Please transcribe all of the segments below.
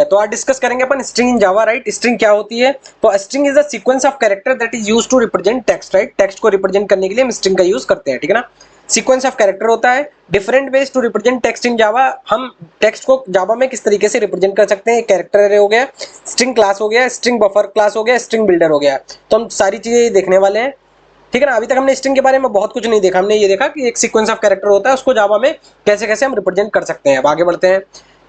तो आज डिस्कस करेंगे अपन string in Java, right. String क्या होती है? तो string is a sequence of character that is used to represent text, right. Text को रिप्रेजेंट करने के लिए हम स्ट्रिंग का यूज करते हैं, ठीक है ना। सीक्वेंस ऑफ कैरेक्टर होता है। Different ways to represent text in Java. हम टेक्स्ट को जावा में किस तरीके से रिप्रेजेंट कर सकते हैं? कैरेक्टर एरे हो गया, स्ट्रिंग क्लास हो गया, स्ट्रिंग बफर क्लास हो गया, स्ट्रिंग बिल्डर हो गया। तो हम सारी चीजें देखने वाले हैं, ठीक है ना। अभी तक हमने स्ट्रिंग के बारे में बहुत कुछ नहीं देखा, हमने ये देखा कि एक सीक्वेंस ऑफ कैरेक्टर होता है, उसको जावा में कैसे कैसे हम रिप्रेजेंट कर सकते हैं। अब आगे बढ़ते हैं।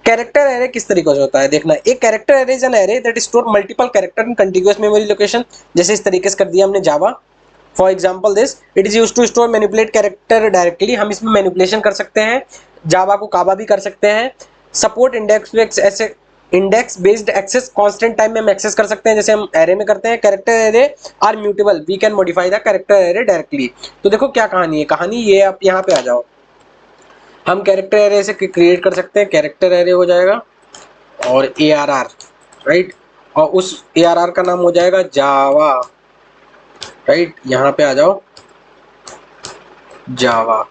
कैरेक्टर एरे किस तरीके से होता है देखना। एक character array is an array that store multiple character in continuous memory location. जैसे इस तरीके से कर दिया हमने Java. For example this it is used to store manipulate character directly. हम इसमें मैनिपुलेशन कर सकते हैं, जावा को काबा भी कर सकते हैं। सपोर्ट इंडेक्स ऐसे index based access constant time में हम एक्सेस कर सकते हैं, जैसे हम एरे में करते हैं। Character array are mutable, we can modify the character array directly. तो देखो क्या कहानी है, कहानी ये, आप यहाँ पे आ जाओ। हम कैरेक्टर एरे से क्रिएट कर सकते हैं, कैरेक्टर एरे हो जाएगा और ARR, राइट। और उस ARR का नाम हो जाएगा जावा, राइट। यहाँ पे आ जाओ, जावा,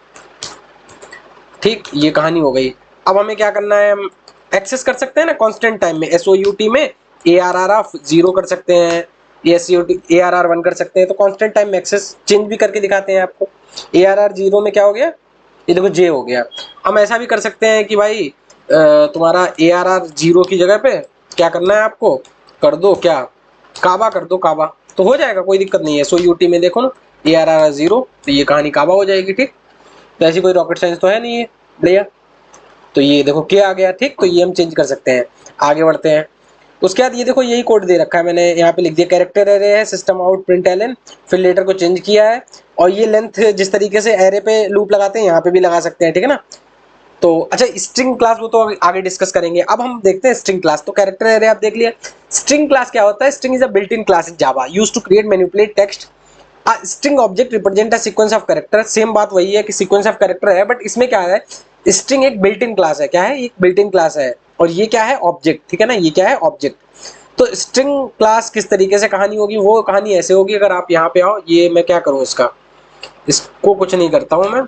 ठीक। ये कहानी हो गई। अब हमें क्या करना है, हम एक्सेस कर सकते हैं ना कांस्टेंट टाइम में। SOUT में ARR ऑफ 0 कर सकते हैं, SOUT ARR 1 कर सकते हैं। तो कांस्टेंट टाइम में एक्सेस चेंज भी करके दिखाते हैं आपको। ARR 0 में क्या हो गया, ये देखो J हो गया। हम ऐसा भी कर सकते हैं कि भाई तुम्हारा ARR 0 की जगह पे क्या करना है आपको, कर दो क्या, काबा कर दो, काबा, तो हो जाएगा, कोई दिक्कत नहीं है। SOUT में देखो ना ARR 0, तो ये कहानी काबा हो जाएगी, ठीक। तो ऐसी कोई रॉकेट साइंस तो है नहीं है भैया। तो ये देखो क्या आ गया, ठीक। तो ये हम चेंज कर सकते हैं। आगे बढ़ते हैं। उसके बाद ये देखो यही कोड दे रखा है, मैंने यहाँ पे लिख दिया कैरेक्टर एरे है, सिस्टम आउट println, फिर लेटर को चेंज किया है। और ये लेंथ जिस तरीके से एरे पे लूप लगाते हैं यहाँ पे भी लगा सकते हैं, ठीक है ना। तो अच्छा, स्ट्रिंग क्लास वो तो आगे डिस्कस करेंगे। अब हम देखते हैं स्ट्रिंग क्लास। तो कैरेक्टर एरे आप देख लिया। स्ट्रिंग क्लास क्या होता है? String is a built in class in Java used to create manipulate text. String object represent a sequence of character. Same बात वही है कि सीक्वेंस ऑफ कैरेक्टर है, बट इसमें क्या है, स्ट्रिंग एक बिल्ट इन क्लास है। क्या है? एक बिल्ट इन क्लास है। और ये क्या है? ऑब्जेक्ट, ठीक है ना। ये क्या है? ऑब्जेक्ट। तो स्ट्रिंग क्लास किस तरीके से कहानी होगी, वो कहानी ऐसे होगी। अगर आप यहाँ पे आओ, ये मैं क्या करूँ, इसको कुछ नहीं करता हूँ मैं,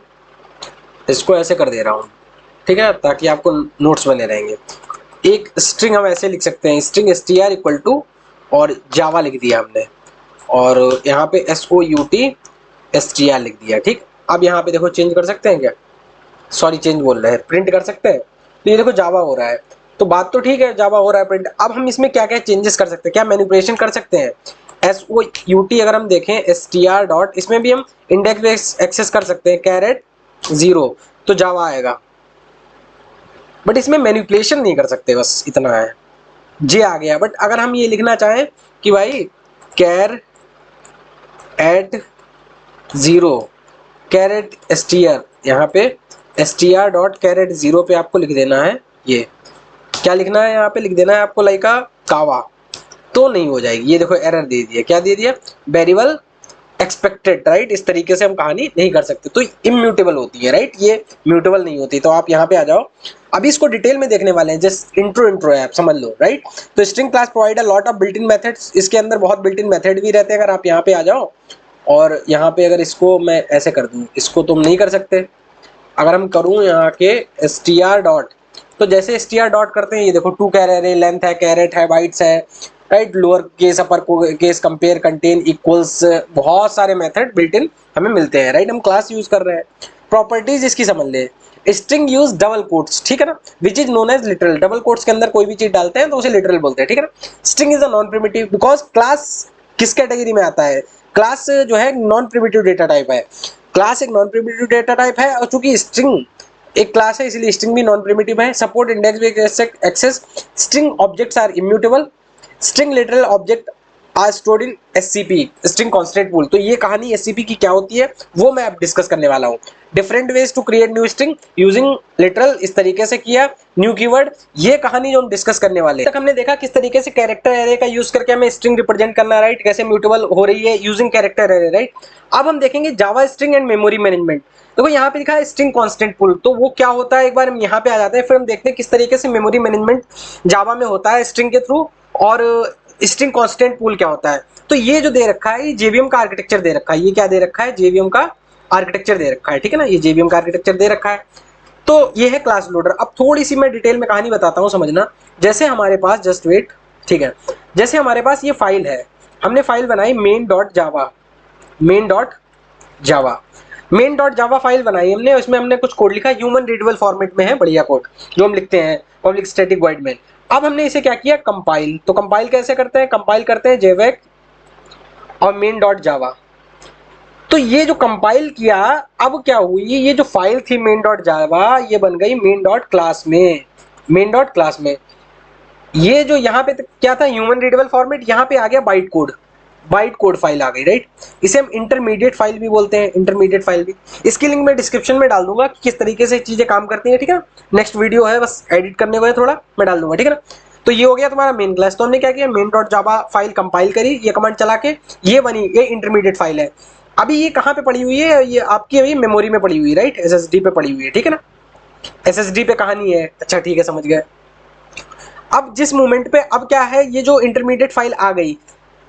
इसको ऐसे कर दे रहा हूँ, ठीक है, ताकि आपको नोट्स बने रहेंगे। एक स्ट्रिंग हम ऐसे लिख सकते हैं, स्ट्रिंग str इक्वल टू, और जावा लिख दिया हमने, और यहाँ पे SOUT str लिख दिया, ठीक। अब यहाँ पे देखो चेंज कर सकते हैं क्या, सॉरी चेंज बोल रहे हैं, प्रिंट कर सकते हैं। तो ये देखो जावा हो रहा है। तो बात तो ठीक है, जावा हो रहा है प्रिंट। अब हम इसमें क्या क्या चेंजेस कर सकते हैं, क्या मैनिपुलेशन कर सकते हैं। SOUT अगर हम देखें str डॉट, इसमें भी हम इंडेक्स एक्सेस कर सकते हैं, कैरेट 0, तो जावा आएगा। बट इसमें मैनिपुलेशन नहीं कर सकते, बस इतना है। जे आ गया। बट अगर हम ये लिखना चाहें कि भाई कैर एट 0 कैरेट str, यहाँ पे str डॉट कैरेट 0 पे आपको लिख देना है, ये क्या लिखना है, यहाँ पे लिख देना है आपको लाइका कावा, तो नहीं हो जाएगी। ये देखो एरर दे दिया, क्या दे दिया, वेरिएबल एक्सपेक्टेड, राइट। इस तरीके से हम कहानी नहीं कर सकते, तो इम्यूटेबल होती है, राइट, ये म्यूटेबल नहीं होती। तो आप यहाँ पे आ जाओ, अभी इसको डिटेल में देखने वाले हैं, जस्ट इंट्रो है, आप समझ लो, राइट। तो string class provide a lot of built in methods, इसके अंदर बहुत बिल्ट इन मेथड भी रहते हैं। अगर आप यहाँ पे आ जाओ, और यहाँ पे अगर इसको मैं ऐसे कर दूं, इसको तुम नहीं कर सकते। अगर हम करूं यहाँ के str डॉट, तो जैसे str डॉट करते हैं, ये देखो टू कैरेट है, लेंथ है, कैरेट है, बाइट्स है, right, lower case, upper case, compare, contain, equals, बहुत सारे मेथड बिल्ट इन हमें मिलते हैं, राइट। हम क्लास यूज कर रहे हैं। प्रॉपर्टीज इसकी समझ ले। स्ट्रिंग यूज डबल कोट्स, ठीक है ना, which is known as literal. Double quotes के अंदर कोई भी चीज डालते हैं तो उसे लिटरल बोलते हैं, ठीक है ना। String is a non primitive, because class किस कैटेगरी में आता है, क्लास जो है नॉन प्रिमिटिव डेटा टाइप है। क्लास एक नॉन प्रिमिटिव डेटा टाइप है, और चूंकि स्ट्रिंग एक क्लास है, इसलिए स्ट्रिंग भी नॉन प्रिमिटिव है। Support index based access, string objects are immutable, string literal object are stored in SCP, string constant pool. तो ये कहानी SCP की क्या होती है, वो मैं अब डिस्कस करने वाला हूँ। Different ways to create new string using literal, इस तरीके से किया। न्यू कीवर्ड, ये कहानी जो हम डिस्कस करने वाले हैं। तक हमने देखा किस तरीके से कैरेक्टर एरे का यूज करके हमें स्ट्रिंग रिप्रेजेंट करना है, राइट, कैसे म्यूटेबल हो रही है यूजिंग कैरेक्टर एरे, राइट। अब हम देखेंगे जावा स्ट्रिंग एंड मेमोरी मैनेजमेंट। देखो यहाँ पे लिखा है स्ट्रिंग कांस्टेंट पूल, तो वो क्या होता है, एक बार हम यहाँ पे आ जाते हैं, फिर हम देखते हैं किस तरीके से मेमोरी मैनेजमेंट जावा में होता है स्ट्रिंग के थ्रू, और स्ट्रिंग कांस्टेंट पूल क्या होता है। तो ये जो दे रखा है, ये जेवीएम का आर्किटेक्चर दे रखा है। ये क्या दे रखा है, जेवीएम का आर्किटेक्चर दे रखा है, ठीक है ना, ये जेवीएम का आर्किटेक्चर दे रखा है। तो ये है क्लास लोडर। अब थोड़ी सी मैं डिटेल में कहानी बताता हूँ, समझना। जैसे हमारे पास, जस्ट वेट, ठीक है, जैसे हमारे पास ये फाइल है, हमने फाइल बनाई main.java, main.java फाइल बनाई हमने, उसमें हमने कुछ कोड लिखा, ह्यूमन रीडेबल फॉर्मेट में है, बढ़िया कोड जो हम लिखते हैं पब्लिक स्टैटिक वॉइड मेन। अब हमने इसे क्या किया, कंपाइल। तो कंपाइल कैसे करते हैं, कंपाइल करते हैं javac और main.java। तो ये जो कंपाइल किया, अब क्या हुई, ये जो फाइल थी main.java, ये बन गई main.class में, main.class में। ये जो यहाँ पे क्या था, ह्यूमन रीडेबल फॉर्मेट, यहाँ पे आ गया बाइट कोड फाइल आ गई, राइट। इसे हम इंटरमीडिएट फाइल भी बोलते हैं, इंटरमीडिएट फाइल भी। इसकी लिंक मैं डिस्क्रिप्शन में डाल दूंगा कि किस तरीके से चीजें काम करती हैं, ठीक है। नेक्स्ट वीडियो है, बस एडिट करने को है थोड़ा, मैं डाल दूंगा, ठीक है ना। तो ये हो गया तुम्हारा मेन क्लास। तो हमने क्या किया, main.java फाइल कंपाइल करी, ये कमांड चला के ये बनी, ये इंटरमीडिएट फाइल है। अभी ये कहाँ पे पड़ी हुई है, ये आपकी अभी मेमोरी में पड़ी हुई है, राइट, SSD पे पड़ी हुई है, ठीक है ना। SSD पे कहानी है, अच्छा ठीक है, समझ गए। अब जिस मोमेंट पे, अब क्या है, ये जो इंटरमीडिएट फाइल आ गई,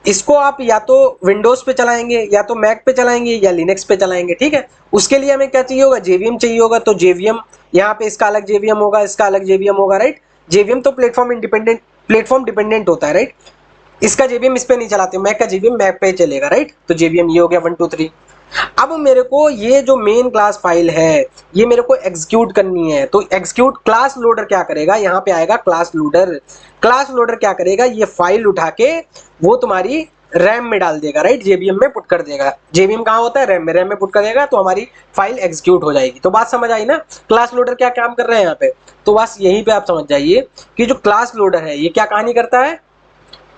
इसको आप या तो विंडोज पे चलाएंगे, या तो मैक पे चलाएंगे, या लिनक्स पे चलाएंगे, ठीक है। उसके लिए हमें क्या चाहिए होगा, जेवीएम चाहिए होगा। तो जेवीएम, यहाँ पे इसका अलग जेवीएम होगा, इसका अलग जेवीएम होगा, राइट। जेवीएम तो प्लेटफॉर्म डिपेंडेंट होता है, राइट। इसका जेवीएम इस पे नहीं चलाते, मैक का जेवीएम मैक पे चलेगा, राइट। तो जेवीएम ये हो गया 1 2 3। अब मेरे को ये जो मेन क्लास फाइल है, ये मेरे को एग्जीक्यूट करनी है। तो एग्जीक्यूट क्लास लोडर क्या करेगा, यहाँ पे आएगा क्लास लोडर। क्लास लोडर क्या करेगा, ये फाइल उठा के वो तुम्हारी रैम में डाल देगा, राइट, जेवीएम में पुट कर देगा। जेवीएम कहाँ होता है, रैम में पुट करेगा, तो हमारी फाइल एग्जीक्यूट हो जाएगी। तो बात समझ आई ना, क्लास लोडर क्या काम कर रहे हैं यहाँ पे। तो बस यहीं पे आप समझ जाइए कि जो क्लास लोडर है, ये क्या कहानी करता है,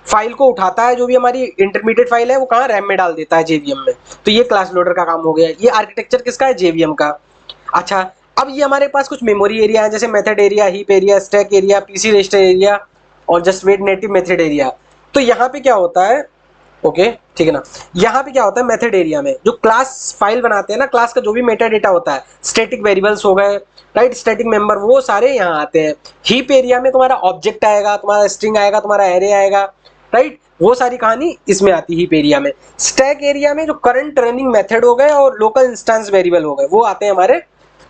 फाइल को उठाता है, जो भी हमारी इंटरमीडिएट फाइल है वो कहाँ, रैम में डाल देता है, जेवीएम में। तो ये क्लास लोडर का काम हो गया। ये आर्किटेक्चर किसका है, जेवीएम का। अच्छा, अब ये हमारे पास कुछ मेमोरी एरिया है, जैसे method area, heap area, stack area, PC register area और just wait native method area. तो यहाँ पे क्या होता है, ओके ठीक है ना, यहाँ पे क्या होता है, मेथड एरिया में जो क्लास फाइल बनाते हैं ना, क्लास का जो भी मेटा डेटा होता है, स्टैटिक वेरिएबल्स हो गए, राइट, स्टैटिक मेंबर, वो सारे यहाँ आते हैं। हीप एरिया में तुम्हारा ऑब्जेक्ट आएगा, तुम्हारा स्ट्रिंग आएगा, तुम्हारा एरे आएगा, राइट, वो सारी कहानी इसमें आती है हीप एरिया में। स्टैक एरिया में जो करंट रनिंग मेथड हो गए और लोकल इंस्टेंस वेरिएबल हो गए, वो आते हैं हमारे,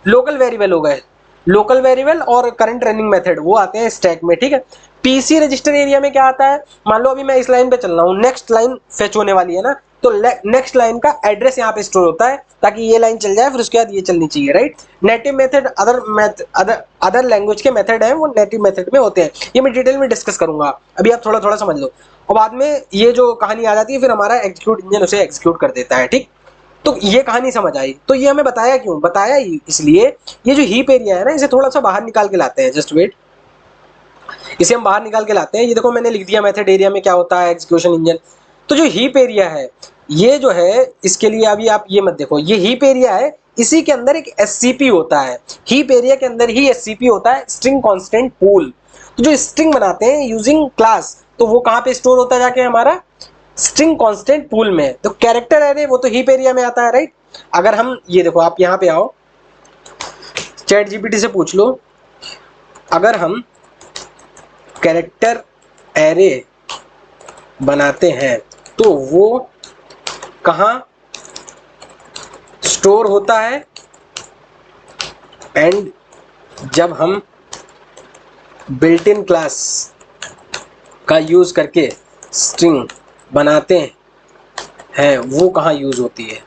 लोकल वेरिएबल हो गए, लोकल वेरिएबल और करंट रनिंग मेथड, वो आते हैं स्टैक में, ठीक है। पीसी रजिस्टर एरिया में क्या आता है, मान लो अभी मैं इस लाइन पे चल रहा हूँ, नेक्स्ट लाइन फेच होने वाली है ना, तो नेक्स्ट लाइन का एड्रेस यहाँ पे स्टोर होता है, ताकि ये लाइन चल जाए, फिर उसके बाद ये चलनी चाहिए, right. Native method other language के मेथड हैं, वो नेटिव मेथड में होते हैं। ये मैं डिटेल में डिस्कस करूंगा, अभी आप थोड़ा थोड़ा समझ लो, और बाद में ये जो कहानी आ जाती है, फिर हमारा एग्जीक्यूट इंजन उसे एग्जीक्यूट कर देता है, ठीक। तो ये कहानी समझ आई। तो ये हमें बताया क्यों, बताया इसलिए, ये जो हीप एरिया है ना, इसे थोड़ा सा बाहर निकाल के लाते हैं, जस्ट वेट, इसे हम बाहर निकाल के लाते हैं। ये देखो मैंने लिख दिया मेथड एरिया में क्या होता है, एग्जीक्यूशन इंजन। तो जो हीप एरिया है, ये जो है, इसके लिए अभी आप ये मत देखो, ये हीप एरिया है, इसी के अंदर एक एससीपी होता है, हीप एरिया के अंदर ही एससीपी होता है, स्ट्रिंग कांस्टेंट पूल। तो जो स्ट्रिंग बनाते हैं यूजिंग क्लास, तो वो कहाँ पे स्टोर होता है जाके, हमारा स्ट्रिंग कांस्टेंट पूल में। तो कैरेक्टर एरे वो तो हीप एरिया में आता है, राइट। अगर हम ये देखो, आप यहाँ पे आओ, चैट जीपीटी से पूछ लो, अगर हम कैरेक्टर एरे बनाते हैं तो वो कहाँ स्टोर होता है, एंड जब हम बिल्ट इन क्लास का यूज करके स्ट्रिंग बनाते हैं, वो कहाँ यूज होती है,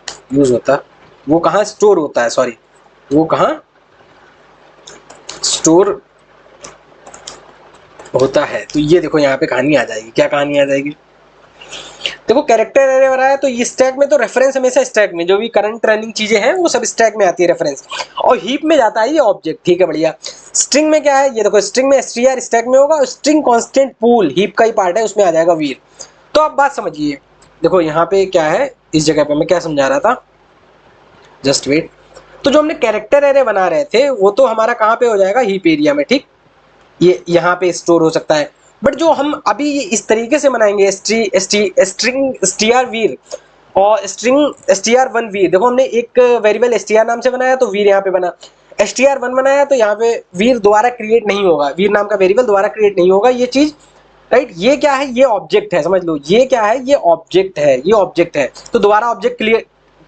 वो कहाँ स्टोर होता है, सॉरी, वो कहाँ स्टोर होता है। तो ये देखो यहाँ पे कहानी आ जाएगी, क्या कहानी आ जाएगी, देखो कैरेक्टर एरे बनाया तो ये स्टैक में, तो रेफरेंस हमेशा स्टैक में, जो भी करंट रनिंग चीजें हैं वो सब स्टैक में आती है रेफरेंस, और हीप में जाता है ये ऑब्जेक्ट, ठीक है, बढ़िया। स्ट्रिंग में क्या है, ये देखो, स्ट्रिंग में str स्टैक में होगा, स्ट्रिंग कांस्टेंट पूल हीप का ही पार्ट है, उसमें आ जाएगा वीर। तो अब बात समझिए, देखो यहाँ पे क्या है, इस जगह पे मैं क्या समझा रहा था, जस्ट वेट। तो जो हमने कैरेक्टर एरे बना रहे थे, वो तो हमारा कहाँ पे हो जाएगा, हीप एरिया में, ठीक, ये यहाँ पे स्टोर हो सकता है। बट जो हम अभी इस तरीके से बनाएंगे, स्ट्रिंग str वीर और स्ट्रिंग str1 वीर, देखो हमने एक वेरिएबल str नाम से बनाया तो वीर यहाँ पे बना, str1 बनाया तो यहाँ पे वीर दोबारा क्रिएट नहीं होगा, वीर नाम का वेरिएबल दोबारा क्रिएट नहीं होगा, ये चीज, राइट। ये क्या है, ये ऑब्जेक्ट है, समझ लो, ये क्या है, ये ऑब्जेक्ट है, ये ऑब्जेक्ट है, तो दोबारा ऑब्जेक्ट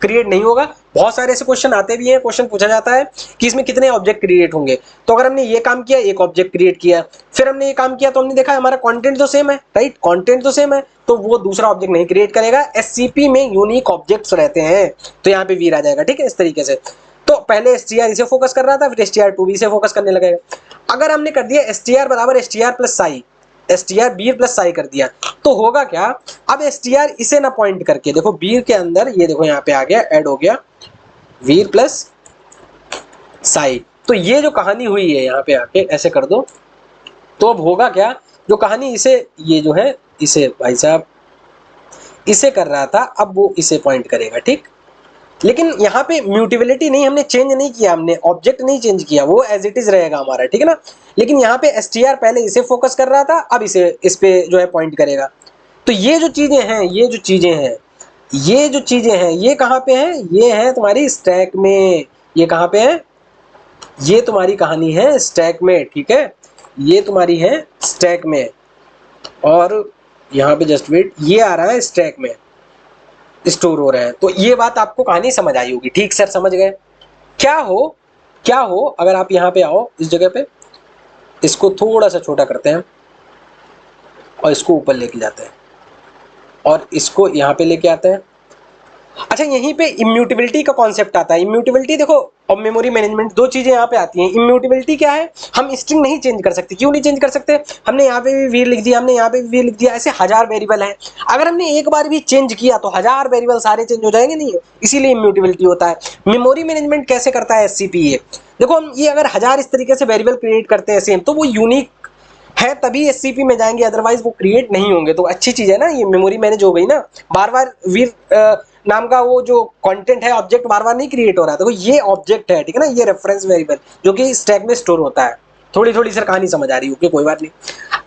क्रिएट नहीं होगा, बहुत सारे ऐसे क्वेश्चन आते भी हैं, क्वेश्चन पूछा जाता है कि इसमें कितने ऑब्जेक्ट क्रिएट होंगे। तो अगर हमने ये काम किया, एक ऑब्जेक्ट क्रिएट किया, फिर हमने ये काम किया तो हमने देखा हमारा कंटेंट तो सेम है, राइट, कंटेंट तो सेम है, तो वो दूसरा ऑब्जेक्ट नहीं क्रिएट करेगा। एससीपी में यूनिक ऑब्जेक्ट्स रहते हैं, तो यहाँ पे वीर आ जाएगा, ठीक है, इस तरीके से। तो पहले एसटीआर इसे फोकस कर रहा था, फिर एसटीआर2 भी इसे फोकस करने लगेगा। अगर हमने कर दिया एसटीआर बराबर एसटीआर प्लस साई, एसटीआर बीर प्लस साई कर दिया, तो होगा क्या, अब एसटीआर इसे ना पॉइंट करके, देखो बीर के अंदर ये देखो यहाँ पे आ गया, ऐड हो गया वीर प्लस साई। तो ये जो कहानी हुई है यहाँ पे आके ऐसे कर दो, तो अब होगा क्या, जो कहानी इसे, ये जो है इसे भाई साहब इसे कर रहा था, अब वो इसे पॉइंट करेगा, ठीक। लेकिन यहाँ पे म्यूटेबिलिटी नहीं, हमने चेंज नहीं किया, हमने ऑब्जेक्ट नहीं चेंज किया, वो एज इट इज रहेगा हमारा, ठीक है ना। लेकिन यहाँ पे एसटीआर पहले इसे फोकस कर रहा था, अब इसे इस पे जो है पॉइंट करेगा। तो ये जो चीजें हैं, ये जो चीजें हैं, ये जो चीजें हैं, ये कहाँ पे है, ये है तुम्हारी स्टैक में। ये कहाँ पे है, ये तुम्हारी कहानी है स्टैक में, ठीक है, ये तुम्हारी है स्टैक में। और यहाँ पे जस्ट वेट, ये आ रहा है स्टैक में, स्टोर हो रहा है। तो ये बात आपको कहानी समझ आई होगी, ठीक सर, समझ गए। क्या हो अगर आप यहाँ पे आओ इस जगह पे, इसको थोड़ा सा छोटा करते हैं और इसको ऊपर लेके जाते हैं और इसको यहाँ पे लेके आते हैं। अच्छा, यहीं पे इम्यूटेबिलिटी का कॉन्सेप्ट आता है। इम्यूटेबिलिटी देखो, और मेमोरी मैनेजमेंट, दो चीजें यहाँ पे आती हैं। इम्यूटेबिलिटी क्या है, हम स्ट्रिंग नहीं चेंज कर सकते। क्यों नहीं चेंज कर सकते, हमने यहाँ पे भी वीर लिख दिया, हमने यहाँ पे भी वीर लिख दिया, ऐसे 1000 वेरिएबल है। अगर हमने एक बार भी चेंज किया तो 1000 वेरिएबल सारे चेंज हो जाएंगे, नहीं, इसीलिए इम्यूटेबिलिटी होता है। मेमोरी मैनेजमेंट कैसे करता है एससीपीए, देखो हम ये अगर 1000 इस तरीके से वेरिएबल क्रिएट करते हैं सेम, तो वो यूनिक है तभी एससीपी में जाएंगे, अदरवाइज वो क्रिएट नहीं होंगे। तो अच्छी चीज है ना, ये मेमोरी मैनेज हो गई ना, बार बार वीर नाम का वो जो कंटेंट है, ऑब्जेक्ट बार बार नहीं क्रिएट हो रहा। देखो ये ऑब्जेक्ट है, ठीक है ना, ये रेफरेंस वेरिएबल जो कि स्टैक में स्टोर होता है। थोड़ी थोड़ी सर कहानी समझ आ रही होगी, कोई बात नहीं।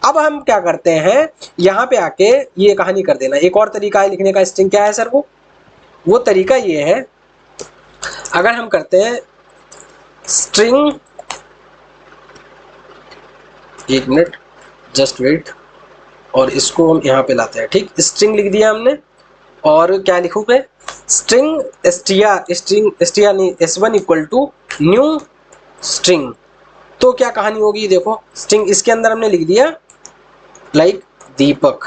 अब हम क्या करते हैं, यहाँ पे आके ये कहानी कर देना। एक और तरीका है लिखने का स्ट्रिंग, क्या है सर वो तरीका ये है, अगर हम करते हैं स्ट्रिंग, एक मिनट जस्ट वेट, और इसको हम यहाँ पे लाते हैं, ठीक, स्ट्रिंग लिख दिया हमने, और क्या लिखूँ मैं, स्ट्रिंग एसटीआर नहीं, s1 equal to new string. तो क्या कहानी होगी, देखो स्ट्रिंग इसके अंदर हमने लिख दिया लाइक दीपक,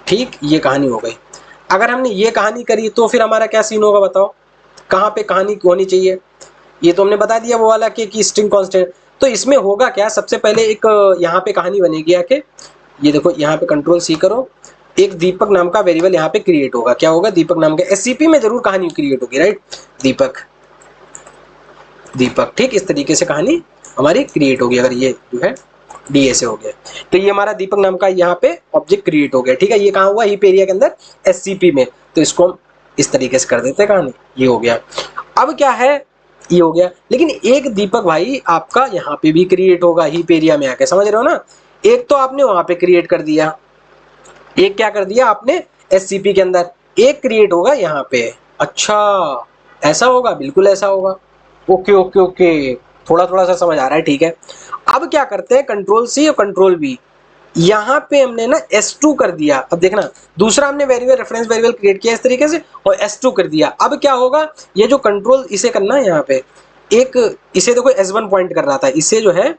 ठीक, ये कहानी हो गई। अगर हमने ये कहानी करी तो फिर हमारा क्या सीन होगा बताओ, कहाँ पे कहानी होनी चाहिए, ये तो हमने बता दिया वो वाला कि स्ट्रिंग कांस्टेंट। तो इसमें होगा क्या, सबसे पहले एक यहाँ पे कहानी बनेगी आके, ये देखो यहाँ पे कंट्रोल सी करो, एक दीपक नाम का वेरिएबल यहाँ पे क्रिएट होगा। क्या होगा, दीपक नाम का, एससीपी में जरूर कहानी क्रिएट होगी, राइट, दीपक दीपक, ठीक, इस तरीके से कहानी हमारी क्रिएट होगी। अगर ये जो है डी से हो गया, तो ये हमारा दीपक नाम का यहाँ पे ऑब्जेक्ट क्रिएट हो गया, ठीक है। ये कहाँ हुआ, हीप एरिया के अंदर एससीपी में। तो इसको हम इस तरीके से कर देते हैं कहानी, ये हो गया। अब क्या है, ये हो गया, लेकिन एक दीपक भाई आपका यहाँ पे भी क्रिएट होगा हीप एरिया में आके, समझ रहे हो ना। एक तो आपने वहां पे क्रिएट कर दिया, एक क्या कर दिया आपने एससीपी के अंदर, एक क्रिएट होगा यहाँ पे। अच्छा, ऐसा होगा, बिल्कुल ऐसा होगा। ओके ओके ओके, थोड़ा थोड़ा सा समझ आ रहा है, ठीक है। अब क्या करते हैं, कंट्रोल सी और कंट्रोल वी, यहाँ पे हमने ना S2 कर दिया। अब देखना, दूसरा हमने वेरिएबल, रेफरेंस वेरिएबल क्रिएट किया इस तरीके से और S2 कर दिया। अब क्या होगा, ये जो कंट्रोल इसे करना है यहाँ पे, एक इसे देखो S1 पॉइंट कर रहा था, इसे जो है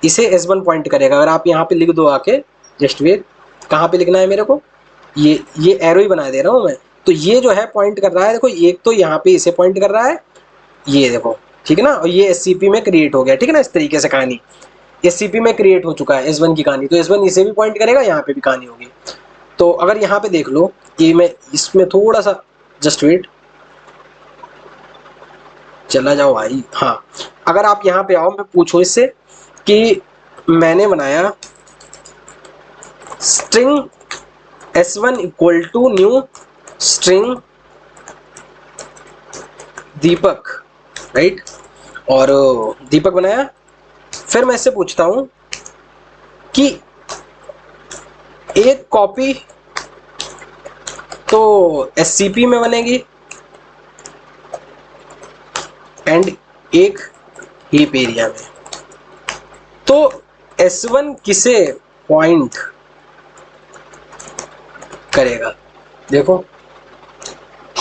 इसे S1 पॉइंट करेगा। अगर आप यहाँ पे लिख दो आके, जस्ट वेट, कहाँ पे लिखना है मेरे को, ये एरो ही बना दे रहा हूँ मैं। तो ये जो है पॉइंट कर रहा है, देखो एक तो यहाँ पे इसे पॉइंट कर रहा है, ये देखो, ठीक है ना, और ये एससीपी में क्रिएट हो गया, ठीक है ना, इस तरीके से कहानी एससीपी में क्रिएट हो चुका है S1 की कहानी। तो S1 इसे भी पॉइंट करेगा, यहाँ पे भी कहानी होगी। तो अगर यहाँ पे देख लो, ये मैं इसमें थोड़ा सा जस्ट वेट, चला जाओ भाई, हाँ, अगर आप यहाँ पे आओ, मैं पूछूं इससे कि मैंने बनाया string S1 equal to new string Deepak, right, और दीपक बनाया, फिर मैं इससे पूछता हूं कि एक कॉपी तो एससीपी में बनेगी एंड एक हीप एरिया में, तो S1 किसे पॉइंट करेगा, देखो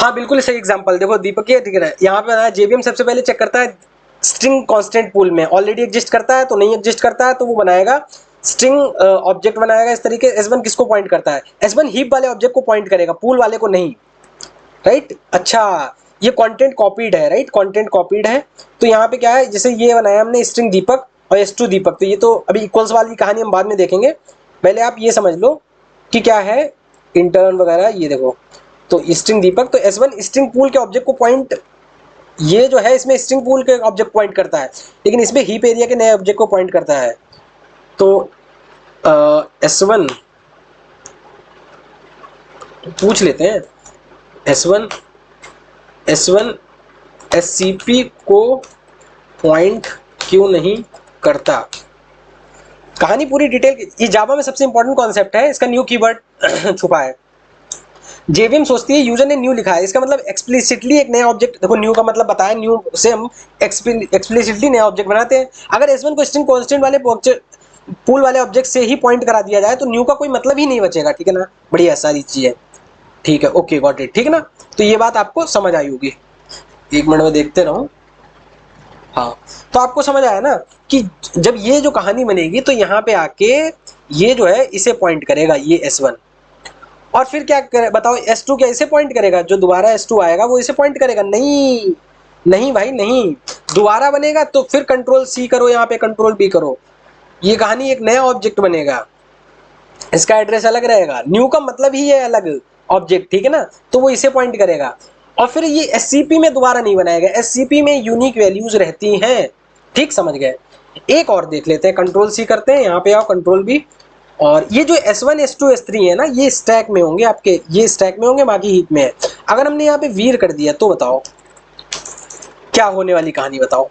हाँ बिल्कुल सही एग्जांपल, देखो दीपक ये दिख रहा है यहाँ पे, जेवीएम सबसे पहले चेक करता है स्ट्रिंग कांस्टेंट पूल में ऑलरेडी एग्जिस्ट करता है, तो नहीं एग्जिस्ट करता है तो वो बनाएगा स्ट्रिंग ऑब्जेक्ट बनाएगा इस तरीके। S1 किसको पॉइंट करता है? S1 हीप वाले ऑब्जेक्ट को पॉइंट करेगा, पूल वाले को नहीं, राइट। अच्छा, ये कंटेंट कॉपीड है, राइट, कंटेंट कॉपीड है। तो यहाँ पे क्या है, जैसे ये बनाया हमने स्ट्रिंग दीपक और S2 दीपक, तो ये तो अभी इक्वल्स वाली कहानी हम बाद में देखेंगे, पहले आप ये समझ लो कि क्या है इंटर्न वगैरह। ये देखो, तो स्ट्रिंग दीपक, तो S1 स्ट्रिंग पूल के ऑब्जेक्ट को पॉइंट, ये जो है इसमें स्ट्रिंग पूल के ऑब्जेक्ट पॉइंट करता है, लेकिन इसमें हीप एरिया के नए ऑब्जेक्ट को पॉइंट करता है। तो S1 पूछ लेते हैं, S1 SCP को पॉइंट क्यों नहीं करता? कहानी पूरी डिटेल, ये जावा में सबसे इंपॉर्टेंट कॉन्सेप्ट है, इसका न्यू कीवर्ड छुपा है। जेवीएम सोचती है यूजर ने न्यू लिखा है, इसका मतलब एक्सप्लिसिटली एक नया ऑब्जेक्ट, देखो न्यू का मतलब बताया, न्यू से हम एक्सप्लिसिटली नया ऑब्जेक्ट बनाते हैं। अगर S1 को स्ट्रिंग कांस्टेंट वाले पूल वाले ऑब्जेक्ट से ही पॉइंट करा दिया जाए तो न्यू का कोई मतलब ही नहीं बचेगा, ठीक है ना। बढ़िया सारी चीजें, ठीक है, ओके गॉट इट, ठीक है ना। तो ये बात आपको समझ आई होगी, एक मिनट में देखते रहो। हाँ, तो आपको समझ आया ना कि जब ये जो कहानी बनेगी तो यहाँ पे आके ये जो है इसे पॉइंट करेगा, ये S1, और फिर क्या करे बताओ, S2 क्या इसे पॉइंट करेगा? जो दोबारा S2 आएगा वो इसे पॉइंट करेगा? नहीं, नहीं भाई नहीं, दोबारा बनेगा तो फिर कंट्रोल C करो, यहाँ पे कंट्रोल B करो, ये कहानी एक नया ऑब्जेक्ट बनेगा, इसका एड्रेस अलग रहेगा, न्यू का मतलब ही है अलग ऑब्जेक्ट, ठीक है ना, तो वो इसे पॉइंट करेगा। और फिर ये SCP में दोबारा नहीं बनाएगा, SCP में यूनिक वैल्यूज रहती हैं, ठीक, समझ गए। एक और देख लेते हैं, कंट्रोल C करते हैं, यहाँ पे आओ कंट्रोल B, और ये जो S1 S2 S3 है ना, ये स्टैक में होंगे आपके, ये स्टैक में होंगे, बाकी हीप में है। अगर हमने यहाँ पे वीर कर दिया तो बताओ क्या होने वाली कहानी बताओ।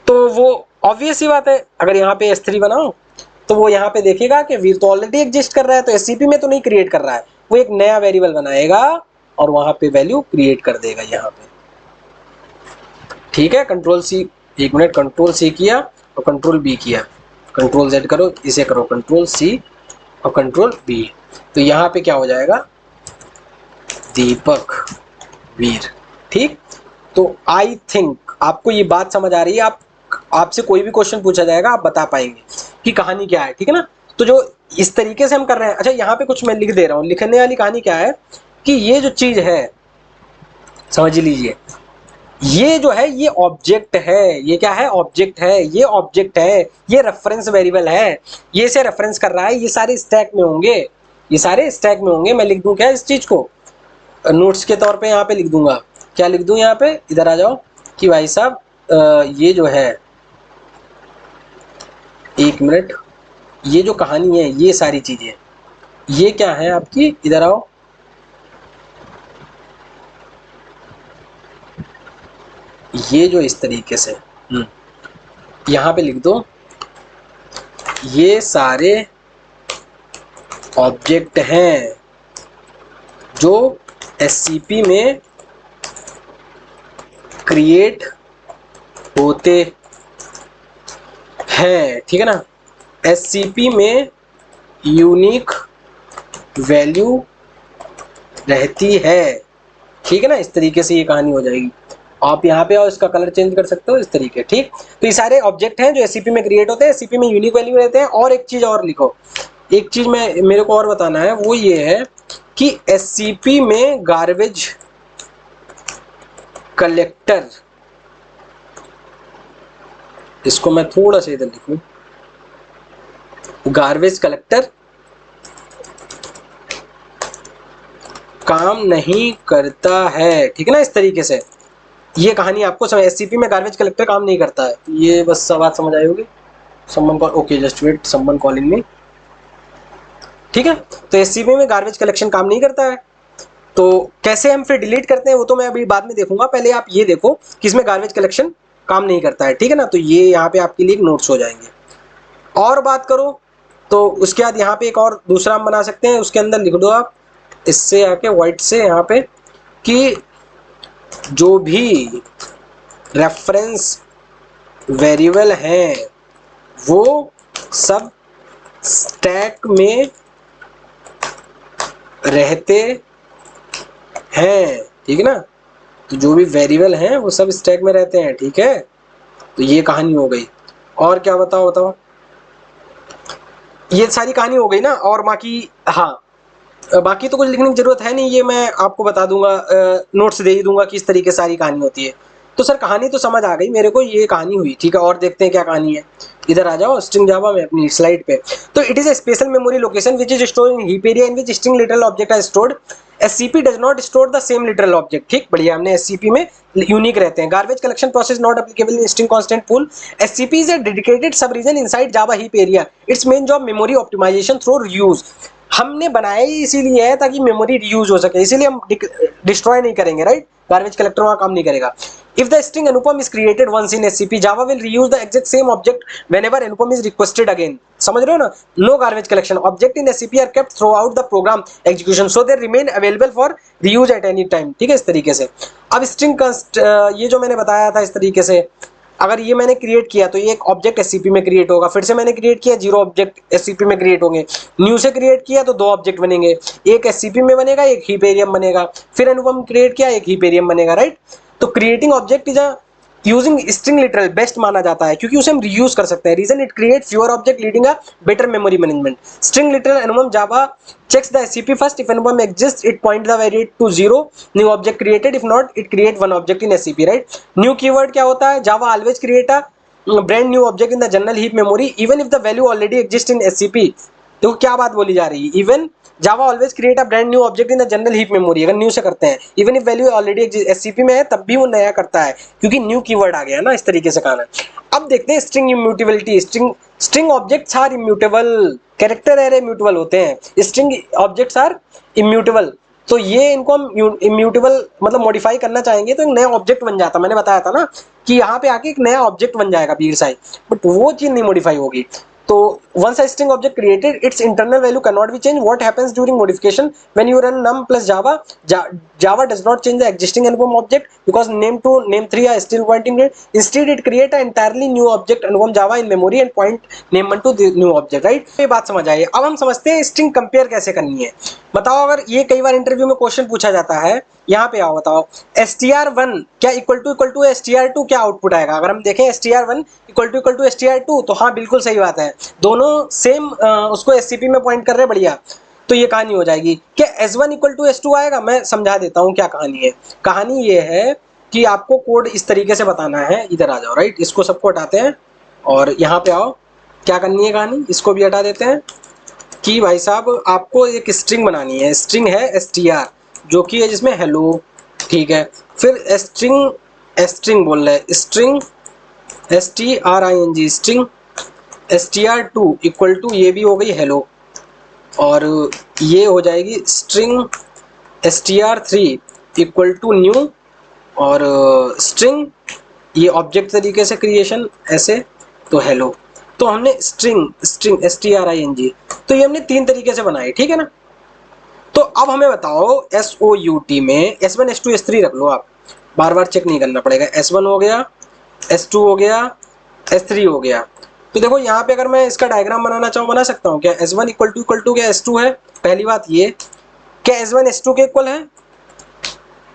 तो वो ऑब्वियस ही बात है, अगर यहाँ पे S3 बनाओ तो वो यहाँ पे देखेगा कि वीर तो ऑलरेडी एग्जिस्ट कर रहा है, तो SCP में तो नहीं क्रिएट कर रहा है, वो एक नया वेरिएबल बनाएगा और वहां पे वैल्यू क्रिएट कर देगा यहाँ पे, ठीक है। कंट्रोल C, एक मिनट, कंट्रोल C किया और कंट्रोल B किया, कंट्रोल Z करो, इसे करो कंट्रोल C और कंट्रोल B, तो यहाँ पे क्या हो जाएगा, दीपक वीर, ठीक। तो आई थिंक आपको ये बात समझ आ रही है, आपसे कोई भी क्वेश्चन पूछा जाएगा आप बता पाएंगे कि कहानी क्या है, ठीक है ना। तो जो इस तरीके से हम कर रहे हैं, अच्छा यहाँ पे कुछ मैं लिख दे रहा हूँ, लिखने वाली कहानी क्या है कि ये जो चीज है समझ लीजिए, ये जो है ये ऑब्जेक्ट है, ये क्या है, ऑब्जेक्ट है, ये ऑब्जेक्ट है, ये रेफरेंस वेरिएबल है, ये से रेफरेंस कर रहा है, ये सारे स्टैक में होंगे, ये सारे स्टैक में होंगे। मैं लिख दूं क्या इस चीज को, नोट्स के तौर पे यहाँ पे लिख दूंगा, क्या लिख दूं यहाँ पे, इधर आ जाओ, कि भाई साहब ये जो है, एक मिनट, ये जो कहानी है, ये सारी चीजें, ये क्या है आपकी, इधर आओ, ये जो इस तरीके से यहाँ पे लिख दो, ये सारे ऑब्जेक्ट हैं जो SCP में क्रिएट होते हैं, ठीक है ना। SCP में यूनिक वैल्यू रहती है, ठीक है ना, इस तरीके से ये कहानी हो जाएगी। आप यहाँ पे और इसका कलर चेंज कर सकते हो इस तरीके, ठीक। तो ये सारे ऑब्जेक्ट हैं जो SCP में क्रिएट होते हैं, SCP में यूनिक वैल्यू रहते हैं। और एक चीज और लिखो, एक चीज में मेरे को और बताना है, वो ये है कि SCP में गार्बेज कलेक्टर, इसको मैं थोड़ा सा इधर लिखूं, गार्बेज कलेक्टर काम नहीं करता है, ठीक है ना, इस तरीके से ये कहानी आपको समझ, SCP में गार्बेज कलेक्टर काम नहीं करता है, ये बस सब बात समझ आई होगी। Someone call, okay just wait, someone calling me, ठीक है। तो SCP में गार्बेज कलेक्शन काम नहीं करता है, तो कैसे हम फिर डिलीट करते हैं वो तो मैं अभी बाद में देखूंगा, पहले आप ये देखो कि इसमें गार्बेज कलेक्शन काम नहीं करता है, ठीक है ना। तो ये यहाँ पे आपके लिए नोट्स हो जाएंगे। और बात करो तो उसके बाद यहाँ पे एक और दूसरा हम बना सकते हैं, उसके अंदर लिख दो आप, इससे आके व्हाइट से यहाँ पे, कि जो भी रेफरेंस वेरिएबल हैं वो सब स्टैक में रहते हैं, ठीक है ना। तो जो भी वेरिएबल हैं वो सब स्टैक में रहते हैं, ठीक है। तो ये कहानी हो गई। और क्या बताओ बताओ, ये सारी कहानी हो गई ना। और बाकी हाँ, बाकी तो कुछ लिखने की जरूरत है नहीं, ये मैं आपको बता दूंगा, नोट्स दे ही दूंगा कि इस तरीके सारी कहानी होती है। तो सर कहानी तो समझ आ गई मेरे को, ये कहानी हुई, ठीक है। और देखते हैं क्या कहानी है। इधर आ जाओ स्ट्रिंग जावा में अपनी स्लाइड पे। तो it is a special memory location which is stored in heap area in which string literal object are stored. SCP does not store the same literal object, ठीक, बढ़िया। हमने एससीपी में यूनिक रहते हैं। Garbage collection process not applicable in string constant pool. SCP is a dedicated sub region inside Java heap area. It's main job memory optimization through reuse. हमने बनाया ही इसीलिए है ताकि मेमोरी रीयूज हो सके, इसीलिए हम डिस्ट्रॉय नहीं करेंगे, राइट। गार्बेज कलेक्टर वहां काम नहीं करेगा। If the string Anupam is created once in SCP, Java will reuse the exact same object whenever Anupam is requested again. समझ रहे हो ना। No garbage collection, object in SCP are kept throughout the program execution so they remain available for reuse at any time, ठीक है, इस तरीके से। अब स्ट्रिंग ये जो मैंने बताया था इस तरीके से, अगर ये मैंने क्रिएट किया तो ये एक ऑब्जेक्ट एससीपी में क्रिएट होगा, फिर से मैंने क्रिएट किया 0 ऑब्जेक्ट एससीपी में क्रिएट होंगे, न्यू से क्रिएट किया तो 2 ऑब्जेक्ट बनेंगे, एक एससीपी में बनेगा, एक हीपेरियम बनेगा, फिर अनुपम क्रिएट किया, एक हीपेरियम बनेगा, राइट। तो creating object is a using string literal best माना जाता है क्योंकि उसे हम रीयूज कर सकते हैं। Region it create fewer object leading a better memory management. String literal enum Java checks the SCP first. If enum exists, it point the variable to 0. New object created. If not, it create one object in SCP, right? New keyword क्या होता है? Java always create a brand new object in the general heap memory, even if the value already exists in SCP. तो क्या बात बोली जा रही है? Even Java always create a brand new object in the general heap memory. अगर new से करते हैं, even if value already exists SCP में है, तब भी वो नया करता है क्योंकि new keyword आ गया ना, इस तरीके से कहना है। अब देखते हैं string immutability. String objects are immutable. Character array immutable होते हैं, स्ट्रिंग ऑब्जेक्ट्स आर इम्यूटेबल। तो ये इनको हम इम्यूटेबल मतलब मॉडिफाई करना चाहेंगे तो एक नया ऑब्जेक्ट बन जाता। मैंने बताया था ना कि यहाँ पे आके एक नया ऑब्जेक्ट बन जाएगा पीर साई, बट वो चीज नहीं मॉडिफाई होगी। तो once a string object created, its internal value cannot be changed. What happens during modification when you run num plus Java? Java does not change the existing Anupam object because name 2 name 3 are still pointing it. Instead it create an entirely new object Anupam Java in memory and point name 1 to the new object, right? ये बात समझ आई। अब हम समझते हैं string compare कैसे करनी है। बताओ, अगर ये कई बार इंटरव्यू में क्वेश्चन पूछा जाता है, यहाँ पे आओ बताओ, str1 क्या इक्वल टू str2 क्या आउटपुट आएगा? अगर हम देखें str1 इक्वल टू str2 तो हाँ बिल्कुल सही बात है, दोनों सेम उसको एससीपी में पॉइंट कर रहे हैं, बढ़िया। तो ये कहानी हो जाएगी। क्या S1 इक्वल टू S2 आएगा? मैं समझा देता हूँ क्या कहानी है। कहानी ये है कि आपको कोड इस तरीके से बताना है। इधर आ जाओ, राइट, इसको सबको हटाते हैं और यहाँ पे आओ। क्या करनी है कहानी, इसको भी हटा देते हैं कि भाई साहब आपको एक स्ट्रिंग बनानी है। स्ट्रिंग है str जो कि है जिसमें हेलो, ठीक है। फिर स्ट्रिंग बोल रहे हैं, string string string str2 equal to ये भी हो गई हेलो, और ये हो जाएगी string str3 equal to new, और स्ट्रिंग ये ऑब्जेक्ट तरीके से क्रिएशन ऐसे, तो हेलो। तो हमने स्ट्रिंग string तो ये हमने 3 तरीके से बनाए, ठीक है ना। तो अब हमें बताओ SOUT में S1 S2 S3 रख लो, आप बार बार चेक नहीं करना पड़ेगा। S1 हो गया, S2 हो गया, S3 हो गया। तो देखो यहाँ पे अगर मैं इसका डायग्राम बनाना चाहूँ बना सकता हूँ क्या? S1 इक्वल टू क्या S2 है? पहली बात ये, क्या S1 S2 के इक्वल है?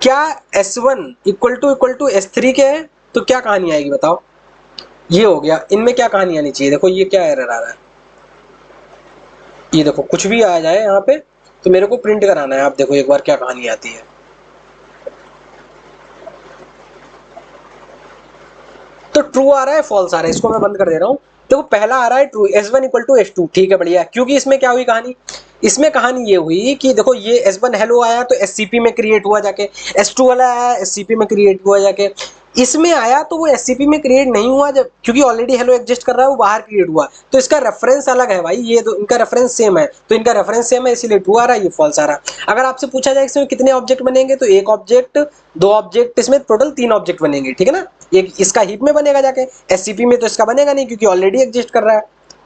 क्या S1 इक्वल टू S3 के है? तो क्या कहानी आएगी बताओ? ये हो गया। इनमें क्या कहानी आनी चाहिए? देखो ये क्या एरर आ रहा है, ये देखो कुछ भी आ जाए यहाँ पे तो मेरे को प्रिंट कराना है। आप देखो एक बार क्या कहानी आती है। तो ट्रू आ रहा है, फॉल्स आ रहा है, इसको मैं बंद कर दे रहा हूँ। देखो पहला आ रहा है true, S1 equal to S2, ठीक है, बढ़िया। क्योंकि इसमें क्या हुई कहानी, इसमें कहानी ये हुई कि देखो ये S1 हेलो आया तो SCP में क्रिएट हुआ जाके, S2 वाला आया SCP में क्रिएट हुआ जाके, इसमें आया तो वो SCP में क्रिएट नहीं हुआ जब, क्योंकि ऑलरेडी हेलो एग्जिस्ट कर रहा है, वो बाहर क्रिएट हुआ। तो इसका रेफरेंस अलग है भाई, ये तो इनका रेफरेंस सेम है, तो इनका रेफरेंस सेम है इसीलिए ट्रू आ रहा है, ये फॉल्स आ रहा है। अगर आपसे पूछा जाए इसमें कितने ऑब्जेक्ट बनेंगे, तो एक ऑब्जेक्ट, 2 ऑब्जेक्ट, इसमें टोटल 3 ऑब्जेक्ट बनेंगे, ठीक है ना। एक इसका हीप में बनेगा जाके, SCP में तो इसका बनेगा नहीं क्योंकि ऑलरेडी एग्जिस्ट कर रहा है,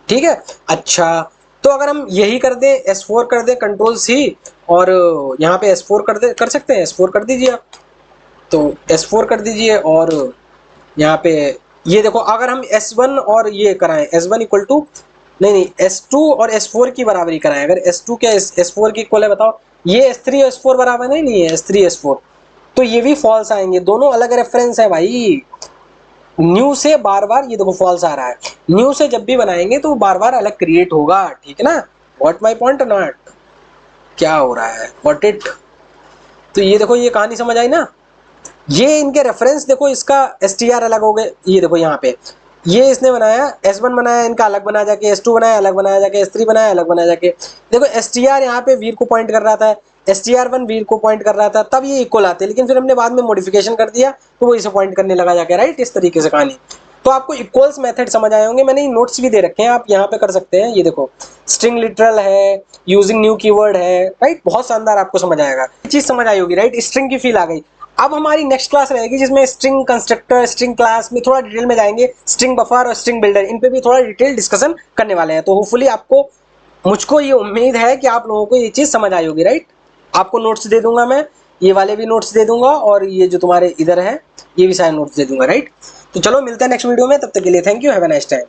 ठीक है। अच्छा, तो अगर हम यही कर दें, S4 कर दें, कंट्रोल C, और यहाँ पे S4 कर सकते हैं, S4 कर दीजिए आप। तो S4 कर दीजिए, और यहाँ पे ये देखो, अगर हम S1 और ये कराएं, S1 इक्वल टू नहीं S2 और S4 की बराबरी कराएं, अगर S2 क्या S4 की इक्वल है बताओ? ये S3 और S4 बराबर नहीं है, S3 S4। तो ये भी फॉल्स आएंगे, दोनों अलग रेफरेंस है भाई। न्यू से बार बार, ये देखो फॉल्स आ रहा है, न्यू से जब भी बनाएंगे तो बार बार अलग क्रिएट होगा, ठीक है ना। व्हाट माई पॉइंट नॉट, क्या हो रहा है, व्हाट इट। तो ये देखो ये कहानी समझ आई ना। ये इनके रेफरेंस देखो, इसका str अलग हो गए, ये देखो यहाँ पे ये इसने बनाया S1 बनाया इनका अलग बनाया जाके, S2 बनाया अलग बनाया जाके, S3 बनाया अलग बनाया जाके। देखो str यहाँ पे वीर को पॉइंट कर रहा था, str1 वीर को पॉइंट कर रहा था, तब ये इक्वल आते, लेकिन फिर हमने बाद में मॉडिफिकेशन कर दिया तो वो इसे पॉइंट करने लगा जाके, राइट। इस तरीके से कहानी। तो आपको इक्वल्स मेथड समझ आए होंगे, मैंने नोट्स भी दे रखे हैं, आप यहाँ पे कर सकते हैं। ये देखो स्ट्रिंग लिटरल है, यूजिंग न्यू कीवर्ड है, राइट। बहुत शानदार, आपको समझ आएगा, चीज समझ आई होगी, राइट। स्ट्रिंग की फील आ गई। अब हमारी नेक्स्ट क्लास रहेगी जिसमें स्ट्रिंग कंस्ट्रक्टर, स्ट्रिंग क्लास में थोड़ा डिटेल में जाएंगे, स्ट्रिंग बफर और स्ट्रिंग बिल्डर, इन पे भी थोड़ा डिटेल डिस्कशन करने वाले हैं। तो होपफुली आपको, मुझको ये उम्मीद है कि आप लोगों को ये चीज समझ आई होगी, राइट। आपको नोट्स दे दूंगा मैं, ये वाले भी नोट्स दे दूंगा, और ये जो तुम्हारे इधर है ये भी सारे नोट्स दे दूंगा, राइट। तो चलो मिलते हैं नेक्स्ट वीडियो में, तब तक के लिए thank you, have a nice time.